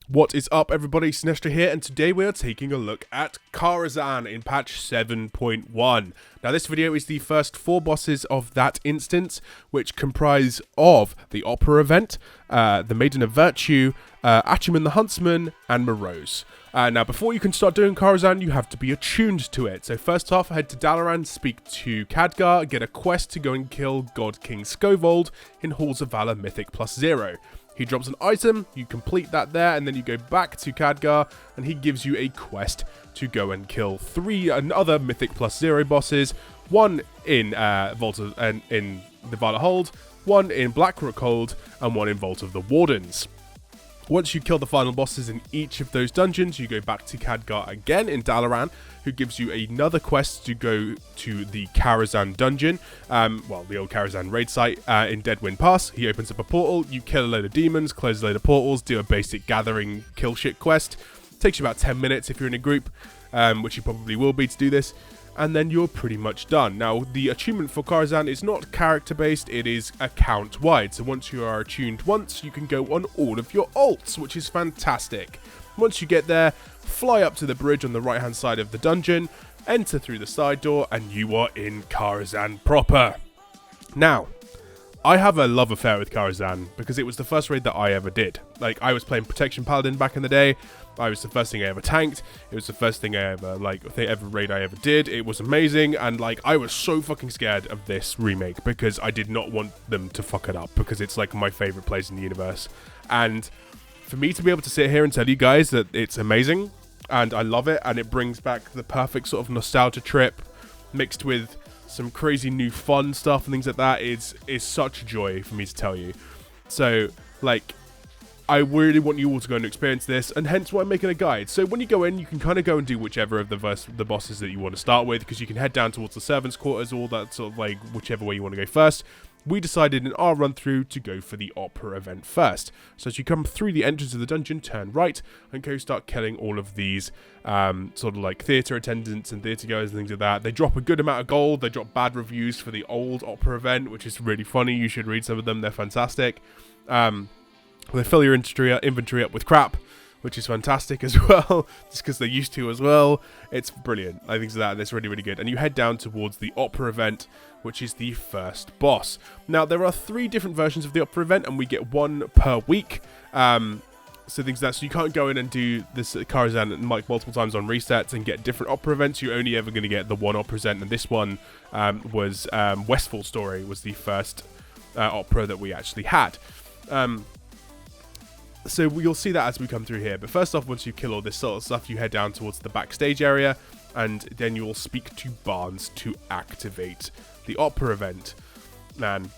What is up, everybody? Sinestro here, and today we are taking a look at Karazhan in patch 7.1. Now, this video is the first 4 bosses of that instance, which comprise of the Opera event, the Maiden of Virtue, Achumen the Huntsman, and Burrows. Now, before you can start doing Karazhan, you have to be attuned to it. So first off, head to Dalaran, speak to Khadgar, get a quest to go and kill God King Scovold in Halls of Valor Mythic +0. He drops an item, you complete that there, and then you go back to Khadgar, and he gives you a quest to go and kill 3 other Mythic +0 bosses, one in in the Valor Hold, one in Blackrock Hold, and one in Vault of the Wardens. Once you kill the final bosses in each of those dungeons, you go back to Khadgar again in Dalaran, who gives you another quest to go to the Karazhan dungeon, the old Karazhan raid site in Deadwind Pass. He opens up a portal, you kill a load of demons, close a load of portals, do a basic gathering kill shit quest. Takes you about 10 minutes if you're in a group, which you probably will be to do this. And then you're pretty much done. Now, the attunement for Karazhan is not character-based, it is account-wide. So once you are attuned once, you can go on all of your ults, which is fantastic. Once you get there, fly up to the bridge on the right-hand side of the dungeon, enter through the side door, and you are in Karazhan proper. Now, I have a love affair with Karazhan because it was the first raid that I ever did. Like, I was playing Protection Paladin back in the day. It was the first thing I ever tanked. It was the first thing I ever, every raid I ever did. It was amazing, and, I was so fucking scared of this remake because I did not want them to fuck it up because it's, my favorite place in the universe. And for me to be able to sit here and tell you guys that it's amazing, and I love it, and it brings back the perfect sort of nostalgia trip mixed with some crazy new fun stuff and things like that is such a joy for me to tell you. So, I really want you all to go and experience this, and hence why I'm making a guide. So when you go in, you can kind of go and do whichever of the bosses that you want to start with, because you can head down towards the servants' quarters, all that sort of whichever way you want to go first. We decided in our run through to go for the Opera event first. So as you come through the entrance of the dungeon, turn right and go start killing all of these theatre attendants and theatre goers and things like that. They drop a good amount of gold. They drop bad reviews for the old Opera event, which is really funny. You should read some of them. They're fantastic. They fill your inventory up with crap, which is fantastic as well, just because they're used to as well. It's brilliant. I think so that, and it's really, really good. And you head down towards the Opera event, which is the first boss. Now, there are 3 different versions of the Opera event, and we get 1 per week. So things like that. So you can't go in and do this Karazhan multiple times on resets and get different Opera events. You're only ever going to get the 1 Opera event, and this one was Westfall Story was the first Opera that we actually had. So you'll see that as we come through here. But first off, once you kill all this sort of stuff, you head down towards the backstage area, and then you will speak to Barnes to activate the Opera event. Man,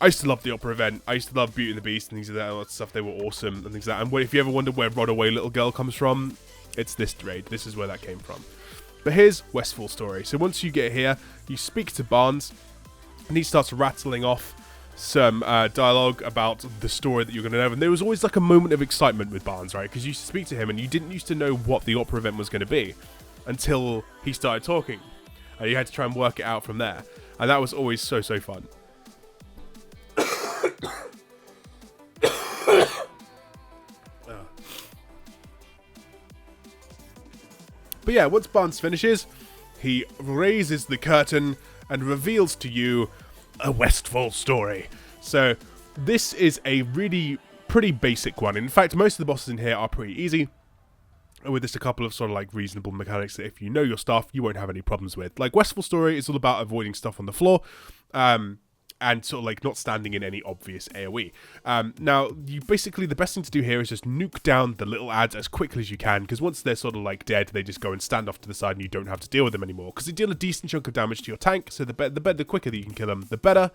I used to love the Opera event. I used to love Beauty and the Beast and things like that. All that stuff, they were awesome and things like that. And if you ever wonder where Runaway Little Girl comes from, it's this raid. This is where that came from. But here's Westfall Story. So once you get here, you speak to Barnes, and he starts rattling off some dialogue about the story that you're going to know. And there was always a moment of excitement with Barnes, right? Because you used to speak to him and you didn't used to know what the Opera event was going to be until he started talking, and you had to try and work it out from there. And that was always so fun. But yeah, once Barnes finishes, he raises the curtain and reveals to you a Westfall Story. So this is a really pretty basic one. In fact, most of the bosses in here are pretty easy, with just a couple of reasonable mechanics that if you know your stuff, you won't have any problems with. Westfall Story is all about avoiding stuff on the floor, and not standing in any obvious AoE. Now, the best thing to do here is just nuke down the little ads as quickly as you can, because once they're dead, they just go and stand off to the side and you don't have to deal with them anymore, because they deal a decent chunk of damage to your tank, so the quicker that you can kill them, the better.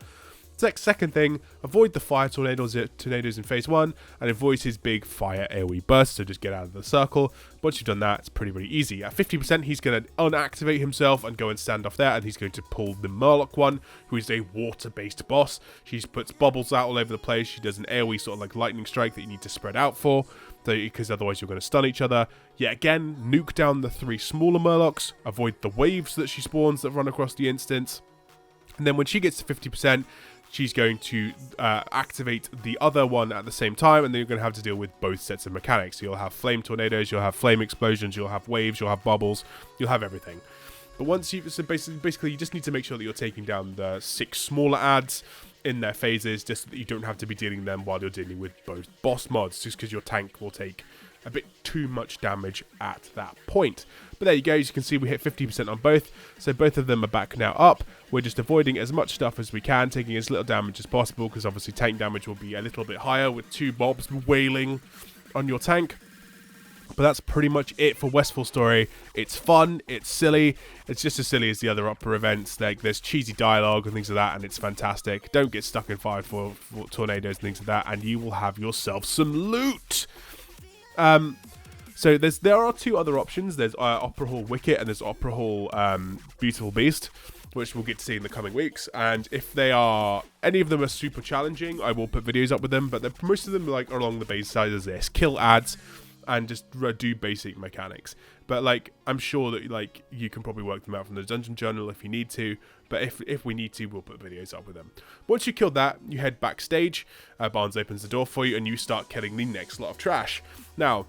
Second thing, avoid the fire tornadoes in phase 1, and avoid his big fire AoE burst, so just get out of the circle. Once you've done that, it's pretty easy. At 50%, he's going to unactivate himself and go and stand off there, and he's going to pull the Murloc one, who is a water-based boss. She puts bubbles out all over the place. She does an AoE lightning strike that you need to spread out for, because otherwise you're going to stun each other. Yet again, nuke down the 3 smaller Murlocs, avoid the waves that she spawns that run across the instance. And then when she gets to 50%, she's going to activate the other one at the same time, and then you're going to have to deal with both sets of mechanics. So you'll have flame tornadoes, you'll have flame explosions, you'll have waves, you'll have bubbles, you'll have everything. But once you, so basically you just need to make sure that you're taking down the 6 smaller adds in their phases, just so that you don't have to be dealing them while you're dealing with both boss mods, just because your tank will take a bit too much damage at that point. But there you go, as you can see we hit 50% on both, so both of them are back now up. We're just avoiding as much stuff as we can, taking as little damage as possible, because obviously tank damage will be a little bit higher with 2 mobs wailing on your tank. But that's pretty much it for Westfall Story. It's fun, it's silly, it's just as silly as the other opera events. Like, there's cheesy dialogue and things like that, and it's fantastic. Don't get stuck in fire for tornadoes and things like that, and you will have yourself some loot. So there are 2 other options. There's Opera Hall Wicket and there's Opera Hall Beautiful Beast, which we'll get to see in the coming weeks. And if they are, any of them are super challenging, I will put videos up with them. But most of them are along the base side as this: kill ads and just do basic mechanics. But like, I'm sure that like you can probably work them out from the dungeon journal if you need to. But if we need to, we'll put videos up with them. Once you killed that, you head backstage. Barnes opens the door for you, and you start killing the next lot of trash. Now,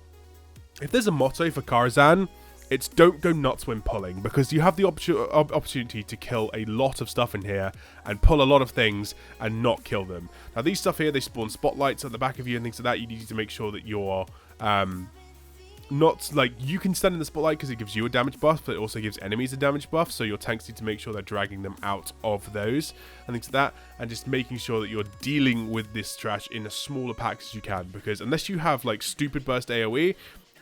if there's a motto for Karazhan, it's don't go nuts when pulling, because you have the opportunity to kill a lot of stuff in here and pull a lot of things and not kill them. Now, these stuff here, they spawn spotlights at the back of you and things like that. You need to make sure that you're not, like, you can stand in the spotlight because it gives you a damage buff, but it also gives enemies a damage buff, so your tanks need to make sure they're dragging them out of those and things like that, and just making sure that you're dealing with this trash in as smaller packs as you can, because unless you have, like, stupid burst AoE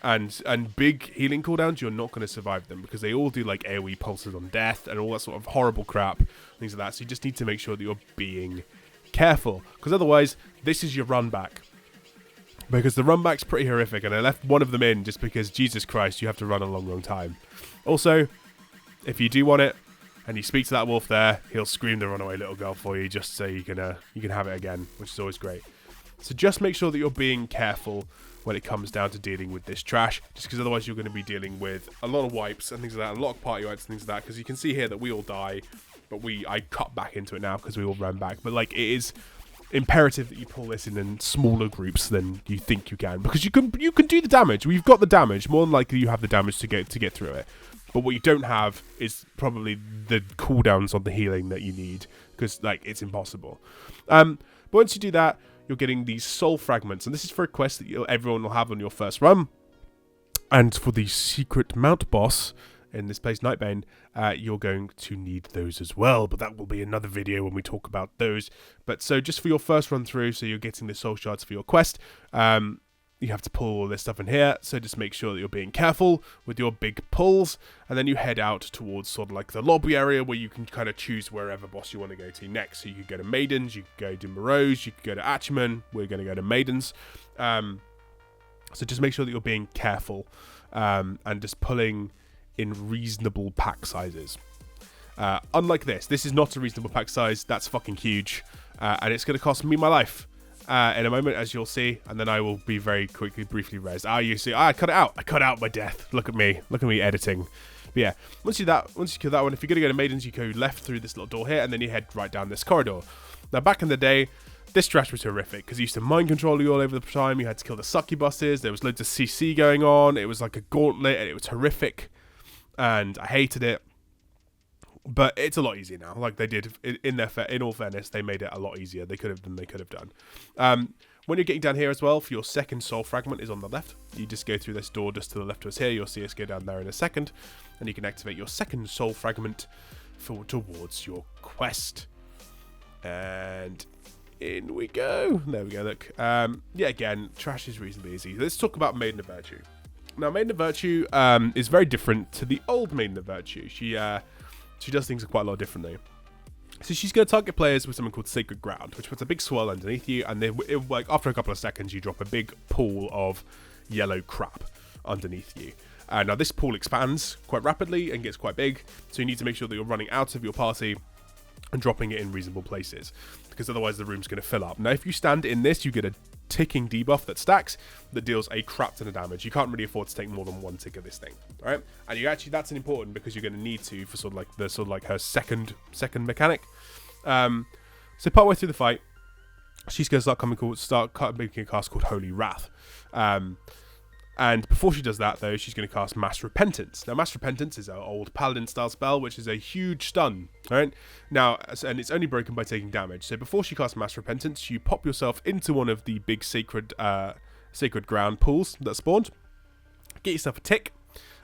and big healing cooldowns, you're not going to survive them, because they all do, like, AoE pulses on death and all that sort of horrible crap, things like that, so you just need to make sure that you're being careful, because otherwise, this is your run back. Because the run back's pretty horrific, and I left one of them in just because, Jesus Christ, you have to run a long time. Also, if you do want it, and you speak to that wolf there, he'll scream the runaway little girl for you, just so you can have it again, which is always great. So just make sure that you're being careful when it comes down to dealing with this trash, just because otherwise you're going to be dealing with a lot of wipes and things like that, a lot of party wipes and things like that, because you can see here that we all die, but I cut back into it now because we all ran back. But like, it is imperative that you pull this in smaller groups than you think you can, because you can do the damage. We've got the damage. More than likely you have the damage to get through it, but what you don't have is probably the cooldowns on the healing that you need, because like, it's impossible. But once you do that, you're getting these soul fragments, and this is for a quest that everyone will have on your first run. And for the secret mount boss in this place, Nightbane, you're going to need those as well, but that will be another video when we talk about those. But so just for your first run through, so you're getting the soul shards for your quest, you have to pull all this stuff in here, so just make sure that you're being careful with your big pulls, and then you head out towards sort of like the lobby area, where you can kind of choose wherever boss you want to go to next. So you could go to Maidens, you could go to Burrows, you could go to Achman. We're going to go to Maidens. So just make sure that you're being careful, and just pulling in reasonable pack sizes. Unlike this is not a reasonable pack size. That's fucking huge, and it's going to cost me my life in a moment, as you'll see, and then I will be very briefly res. You see, I cut it out. I cut out my death. Look at me editing. But yeah, once you kill that one, if you're going to go to Maidens, you go left through this little door here, and then you head right down this corridor. Now, back in the day, this trash was horrific, because you used to mind control you all over the time. You had to kill the succubuses. There was loads of CC going on. It was like a gauntlet, and it was horrific, and I hated it. But it's a lot easier now. Like, they did, in all fairness, they made it a lot easier. They could have done. When you're getting down here as well, for your second soul fragment is on the left. You just go through this door just to the left of us here. You'll see us go down there in a second, and you can activate your second soul fragment towards your quest. And in we go. There we go, look. Yeah, again, trash is reasonably easy. Let's talk about Maiden of Virtue. Now, Maiden of Virtue is very different to the old Maiden of Virtue. She does things quite a lot differently. So she's going to target players with something called Sacred Ground, which puts a big swirl underneath you, and like after a couple of seconds, you drop a big pool of yellow crap underneath you. Now, this pool expands quite rapidly and gets quite big, so you need to make sure that you're running out of your party and dropping it in reasonable places, because otherwise the room's going to fill up. Now, if you stand in this, you get a ticking debuff that stacks that deals a crap ton of damage. You can't really afford to take more than one tick of this thing, all right? And that's important, because you're going to need to for sort of like her second mechanic. So partway through the fight, she's going to start making a cast called Holy Wrath. And before she does that, though, she's going to cast Mass Repentance. Now, Mass Repentance is our old Paladin-style spell, which is a huge stun, right? Now, and it's only broken by taking damage. So before she casts Mass Repentance, you pop yourself into one of the big sacred ground pools that spawned. Get yourself a tick.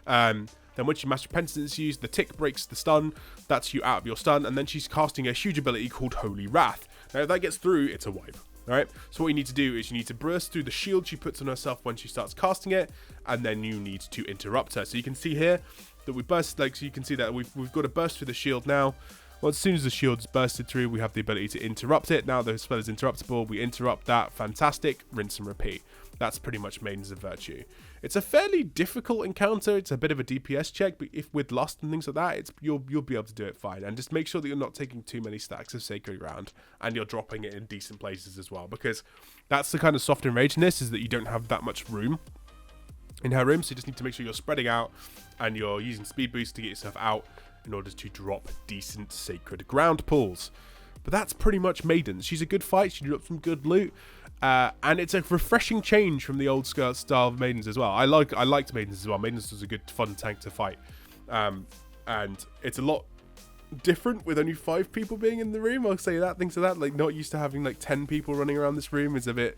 Then once your Mass Repentance is used, the tick breaks the stun. That's you out of your stun. And then she's casting a huge ability called Holy Wrath. Now, if that gets through, it's a wipe. Alright, so what you need to do is you need to burst through the shield she puts on herself when she starts casting it, and then you need to interrupt her. So you can see here that we burst, so you can see that we've got to burst through the shield now. Well, as soon as the shield's bursted through, we have the ability to interrupt it. Now the spell is interruptible, we interrupt that, fantastic, rinse and repeat. That's pretty much Maidens of Virtue. It's a fairly difficult encounter. It's a bit of a DPS check, but if with Lust and things like that, you'll be able to do it fine. And just make sure that you're not taking too many stacks of Sacred Ground, and you're dropping it in decent places as well, because that's the kind of soft enrage in this, is that you don't have that much room in her room, so you just need to make sure you're spreading out and you're using speed boost to get yourself out in order to drop decent Sacred Ground pulls. But that's pretty much Maidens. She's a good fight. She dropped some good loot. And it's a refreshing change from the old style of Maidens as well. I liked Maidens as well. Maidens was a good fun tank to fight. And it's a lot different with only 5 people being in the room. I'll say that. Things like that. Like, not used to having like 10 people running around this room is a bit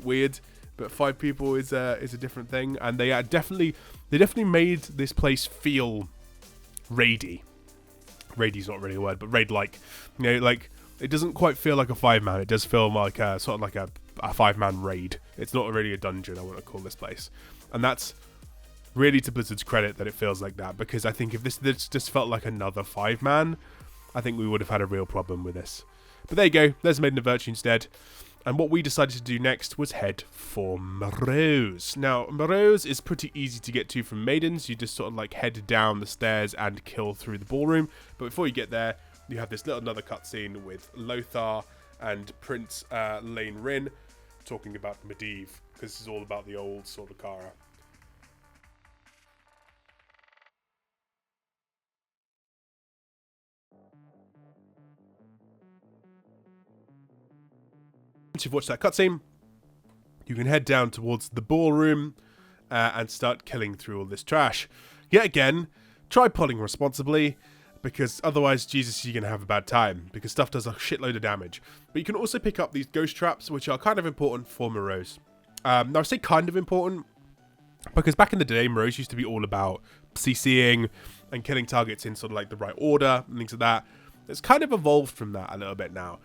weird. But 5 people is a different thing. And they definitely made this place feel raidy. Raidy's not really a word, but raid-like. You know, like, it doesn't quite feel like a 5-man. It does feel like sort of like a 5-man raid. It's not really a dungeon, I want to call this place. And that's really to Blizzard's credit that it feels like that, because I think if this just felt like another 5-man, I think we would have had a real problem with this. But there you go. There's Maiden of Virtue instead. And what we decided to do next was head for burrows. Now, burrows is pretty easy to get to from Maidens. You just sort of like head down the stairs and kill through the ballroom. But before you get there, you have this another cutscene with Lothar and Prince Lane Rin talking about Medivh, because this is all about the old Sword of Kara. Once you've watched that cutscene, you can head down towards the ballroom and start killing through all this trash. Yet again, try pulling responsibly, because otherwise, Jesus, you're going to have a bad time, because stuff does a shitload of damage. But you can also pick up these ghost traps, which are kind of important for burrows. Now, I say kind of important, because back in the day, burrows used to be all about CCing and killing targets in sort of like the right order and things like that. It's kind of evolved from that a little bit now.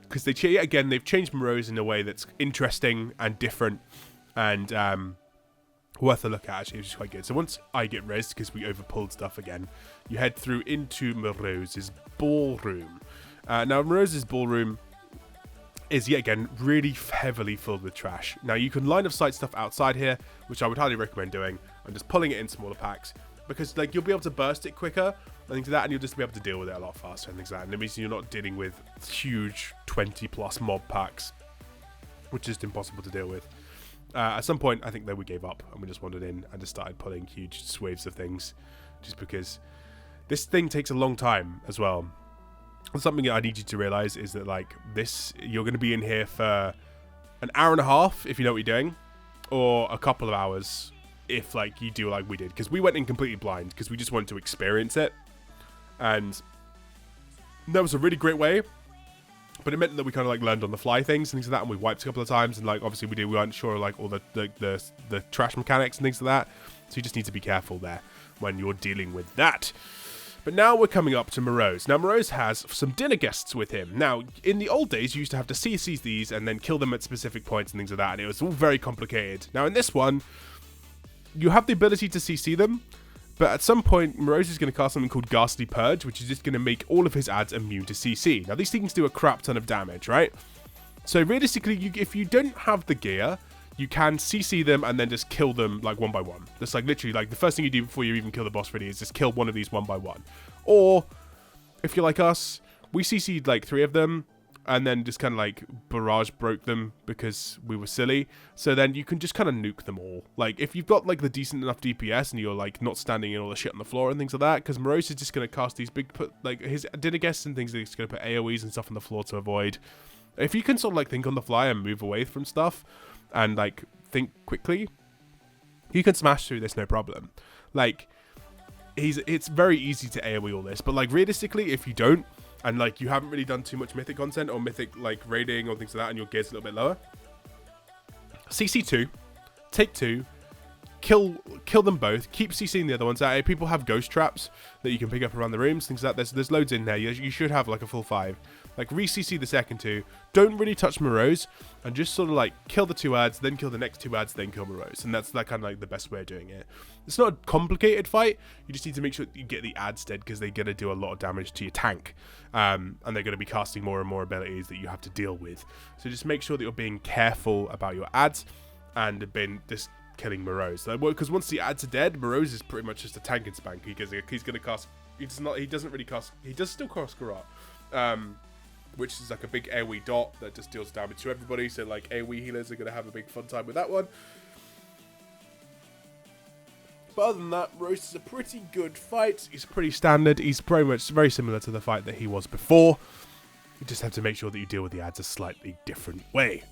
Because they've changed burrows in a way that's interesting and different and worth a look at, actually, which is quite good. So once I get rezzed, because we overpulled stuff again, you head through into Moroz's ballroom. Now, Moroz's ballroom is, yet again, really heavily filled with trash. Now, you can line of sight stuff outside here, which I would highly recommend doing, and just pulling it in smaller packs, because like you'll be able to burst it quicker and things like that, and you'll just be able to deal with it a lot faster and things like that. And it means you're not dealing with huge 20+ mob packs, which is impossible to deal with. At some point, I think that we gave up and we just wandered in and just started pulling huge swathes of things, just because this thing takes a long time as well. And something that I need you to realize is that, like, you're going to be in here for an hour and a half if you know what you're doing, or a couple of hours if, like, you do like we did, because we went in completely blind because we just wanted to experience it. And that was a really great way, but it meant that we kind of like learned on the fly things and things like that, and we wiped a couple of times, and like obviously we weren't sure like all the trash mechanics and things like that, so you just need to be careful there when you're dealing with that. But now we're coming up to Morose. Now Morose has some dinner guests with him. Now in the old days you used to have to CC these and then kill them at specific points and things like that, and it was all very complicated. Now in this one you have the ability to CC them, but at some point, Morose is going to cast something called Ghastly Purge, which is just going to make all of his ads immune to CC. Now, these things do a crap ton of damage, right? So, realistically, if you don't have the gear, you can CC them and then just kill them, like, one by one. That's, like, literally, like, the first thing you do before you even kill the boss really is just kill one of these one by one. Or, if you're like us, we CC'd, like, 3 of them, and then just kind of like barrage broke them because we were silly. So then you can just kind of nuke them all. Like if you've got like the decent enough DPS and you're like not standing in all the shit on the floor and things like that, because Morose is just going to cast these big his dinner guests and things that he's going to put AoEs and stuff on the floor to avoid. If you can sort of like think on the fly and move away from stuff and like think quickly, you can smash through this no problem. Like it's very easy to AoE all this, but like realistically, if you don't, and like you haven't really done too much mythic content or mythic like raiding or things like that, and your gear's a little bit lower, CC2, take 2, kill them both, keep CCing the other ones out. People have ghost traps that you can pick up around the rooms, things like that. There's loads in there. You should have like a full 5. Like re-CC the second 2, don't really touch Morose, and just sort of like kill the 2 ads, then kill the next 2 ads, then kill Morose, and that's like kind of like the best way of doing it. It's not a complicated fight. You just need to make sure that you get the ads dead, because they're going to do a lot of damage to your tank, and they're going to be casting more and more abilities that you have to deal with. So just make sure that you're being careful about your ads and just killing Morose. Because once the ads are dead, Morose is pretty much just a tank and spank. He's going to cast. He doesn't really cast. He does still cast Karazhan, which is like a big AoE dot that just deals damage to everybody. So like AoE healers are going to have a big fun time with that one. But other than that, Morose is a pretty good fight. He's pretty standard. He's pretty much very similar to the fight that he was before. You just have to make sure that you deal with the ads a slightly different way.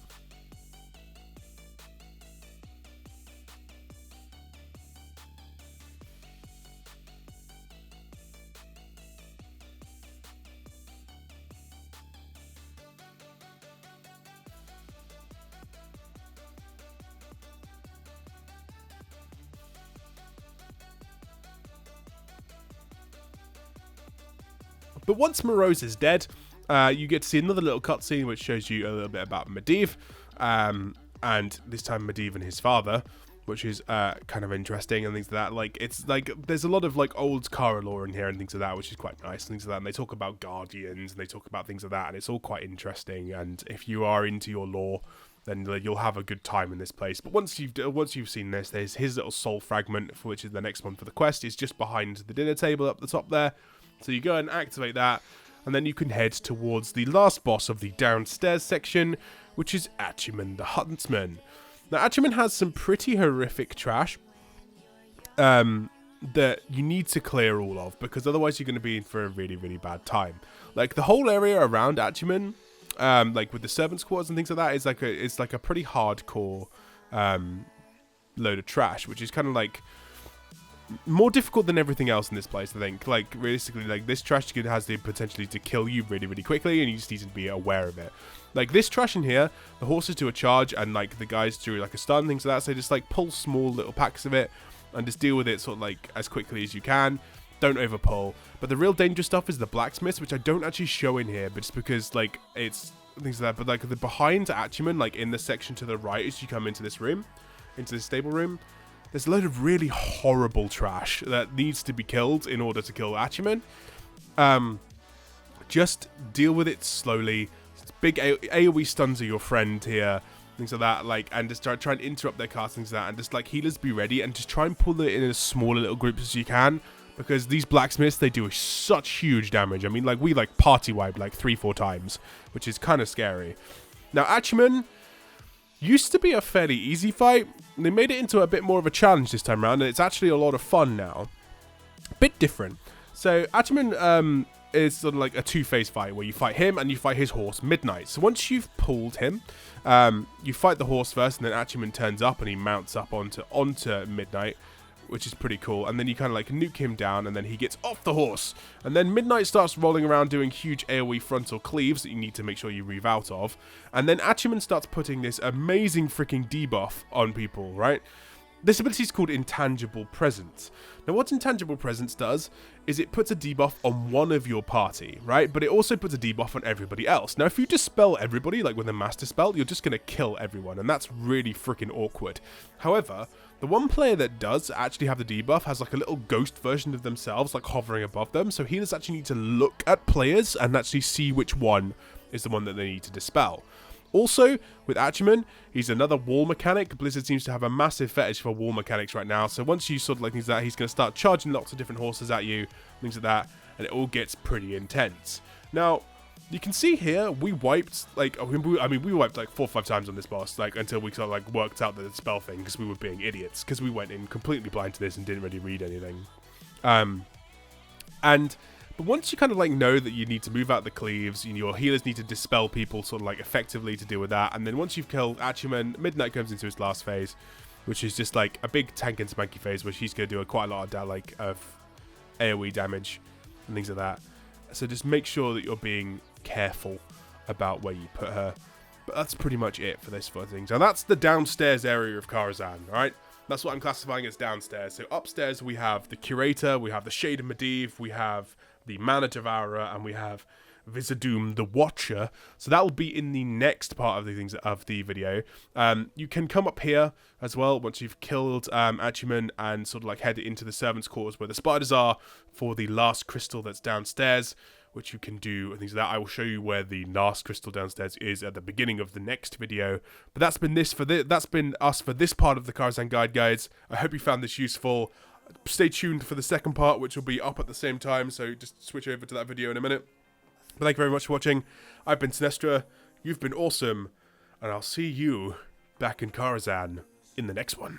But once Morose is dead, you get to see another little cutscene which shows you a little bit about Medivh, and this time Medivh and his father, which is kind of interesting and things like that. Like it's like there's a lot of like old Kara lore in here and things like that, which is quite nice and things like that. And they talk about guardians and they talk about things like that, and it's all quite interesting. And if you are into your lore, then you'll have a good time in this place. But once you've seen this, there's his little soul fragment, for which is the next one for the quest. Is just behind the dinner table up the top there. So you go and activate that, and then you can head towards the last boss of the downstairs section, which is Achumen the Huntsman. Now, Achumen has some pretty horrific trash that you need to clear all of, because otherwise you're going to be in for a really, really bad time. Like, the whole area around Achumen, like with the servants' quarters and things like that, is like a pretty hardcore load of trash, which is kind of like more difficult than everything else in this place, I think. Like, realistically, like, this trash has the potential to kill you really, really quickly, and you just need to be aware of it. Like, this trash in here, the horses do a charge, and, like, the guys do, like, a stun, things like that, so just, like, pull small little packs of it, and just deal with it, sort of, like, as quickly as you can. Don't overpull. But the real dangerous stuff is the blacksmiths, which I don't actually show in here, but it's because, like, it's things like that. But, like, the behind Achumen, like, in the section to the right as you come into this room, into this stable room, there's a load of really horrible trash that needs to be killed in order to kill Achumen. Just deal with it slowly. Big AoE stuns are your friend here, things like that. Like, and just try and interrupt their castings, like that, and just like healers be ready, and just try and pull it in as smaller little groups as you can, because these blacksmiths, they do such huge damage. I mean, like, we like party wiped like 3-4 times, which is kind of scary. Now, Achumen used to be a fairly easy fight. They made it into a bit more of a challenge this time around, and it's actually a lot of fun now. A bit different. So Achumen is sort of like a two-phase fight where you fight him and you fight his horse, Midnight. So once you've pulled him, you fight the horse first, and then Achumen turns up and he mounts up onto Midnight, which is pretty cool. And then you kind of like nuke him down, and then he gets off the horse. And then Midnight starts rolling around doing huge AoE frontal cleaves that you need to make sure you reave out of. And then Achumen starts putting this amazing freaking debuff on people, right? This ability is called Intangible Presence. Now, what Intangible Presence does is it puts a debuff on one of your party, right? But it also puts a debuff on everybody else. Now, if you dispel everybody, like with a master spell, you're just going to kill everyone, and that's really freaking awkward. However, the one player that does actually have the debuff has like a little ghost version of themselves, like hovering above them, so healers actually need to look at players and actually see which one is the one that they need to dispel. Also, with Achumen, he's another wall mechanic. Blizzard seems to have a massive fetish for wall mechanics right now. So once you sort of like things like that, he's going to start charging lots of different horses at you, things like that, and it all gets pretty intense. Now, You can see here, we wiped, like, I mean, we wiped like 4 or 5 times on this boss, like, until we sort of, like, worked out the spell thing, because we were being idiots, because we went in completely blind to this and didn't really read anything. But once you kind of, like, know that you need to move out the cleaves, your healers need to dispel people sort of, like, effectively to deal with that, and then once you've killed Achuman, Midnight comes into his last phase, which is just, like, a big tank and spanky phase, where she's going to do quite a lot of, of AoE damage and things like that. So just make sure that you're being careful about where you put her. But that's pretty much it for this sort of thing. So that's the downstairs area of Karazhan, alright? That's what I'm classifying as downstairs. So upstairs we have the Curator, we have the Shade of Medivh, we have the Mana Devourer, and we have Vizadum the Watcher. So that will be in the next part of the things of the video. You can come up here as well once you've killed Achuman and sort of like head into the servants' quarters where the spiders are for the last crystal that's downstairs, which you can do and things like that. I will show you where the last crystal downstairs is at the beginning of the next video. But that's been that's been us for this part of the Karazhan guide, guys. I hope you found this useful. Stay tuned for the second part, which will be up at the same time, so just switch over to that video in a minute. But thank you very much for watching. I've been Sinestra, you've been awesome, and I'll see you back in Karazhan in the next one.